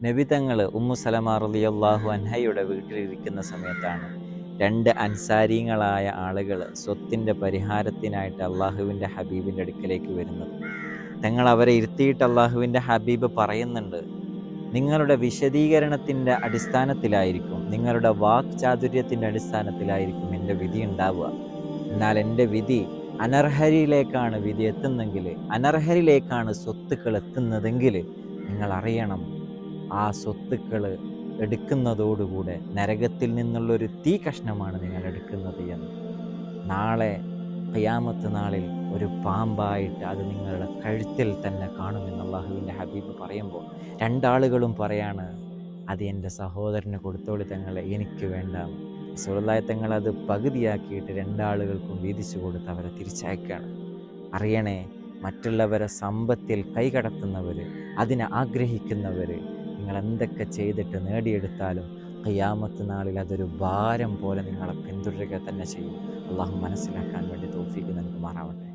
നബി തങ്ങൾ ഉമ്മു സലമ റളിയല്ലാഹു അൻഹയുടെ വീട്ടിലിരിക്കുന്ന സമയത്താണ് രണ്ട് അൻസാരിങ്ങളായ ആളുകൾ സ്വത്തിൻ്റെ പരിഹാരത്തിനായിട്ട് അള്ളാഹുവിൻ്റെ ഹബീബിൻ്റെ അടുക്കലേക്ക് വരുന്നത്. തങ്ങൾ അവരെ ഇരുത്തിയിട്ട് അള്ളാഹുവിൻ്റെ ഹബീബ് പറയുന്നുണ്ട്, നിങ്ങളുടെ വിശദീകരണത്തിൻ്റെ അടിസ്ഥാനത്തിലായിരിക്കും, നിങ്ങളുടെ വാക് ചാതുര്യത്തിൻ്റെ അടിസ്ഥാനത്തിലായിരിക്കും എൻ്റെ വിധി ഉണ്ടാവുക. എന്നാൽ എൻ്റെ വിധി അനർഹരിയിലേക്കാണ് വിധി എത്തുന്നെങ്കിൽ, അനർഹരിലേക്കാണ് സ്വത്തുക്കൾ എത്തുന്നതെങ്കിൽ നിങ്ങൾ അറിയണം, ആ സ്വത്തുക്കൾ എടുക്കുന്നതോടുകൂടെ നരകത്തിൽ നിന്നുള്ളൊരു തീ കഷ്ണമാണ് നിങ്ങൾ എടുക്കുന്നത് എന്ന്. നാളെ ഖിയാമത്ത് നാളിൽ ഒരു പാമ്പായിട്ട് അത് നിങ്ങളുടെ കഴുത്തിൽ തന്നെ കാണുമെന്ന് അള്ളാഹുവിൻ്റെ ഹബീബ് പറയുമ്പോൾ രണ്ടാളുകളും പറയാണ്, അത് എൻ്റെ സഹോദരന് കൊടുത്തോളി തങ്ങളെ, എനിക്ക് വേണ്ട. റസൂലുള്ളാഹി തങ്ങൾ അത് പകുതിയാക്കിയിട്ട് രണ്ടാളുകൾക്കും വീതിച്ചു കൊടുത്ത് അവരെ തിരിച്ചയക്കുകയാണ്. അറിയണേ, മറ്റുള്ളവരെ സമ്പത്തിൽ കൈകടത്തുന്നവർ, അതിനെ ആഗ്രഹിക്കുന്നവർ, നിങ്ങൾ എന്തൊക്കെ ചെയ്തിട്ട് നേടിയെടുത്താലും ഖിയാമത്ത് നാളിൽ അതൊരു ഭാരം പോലെ നിങ്ങളെ പിന്തുടരുക തന്നെ ചെയ്യും. അള്ളാഹു മനസ്സിലാക്കാൻ വേണ്ടി തൗഫീഖ് നൽകുമാറാവട്ടെ.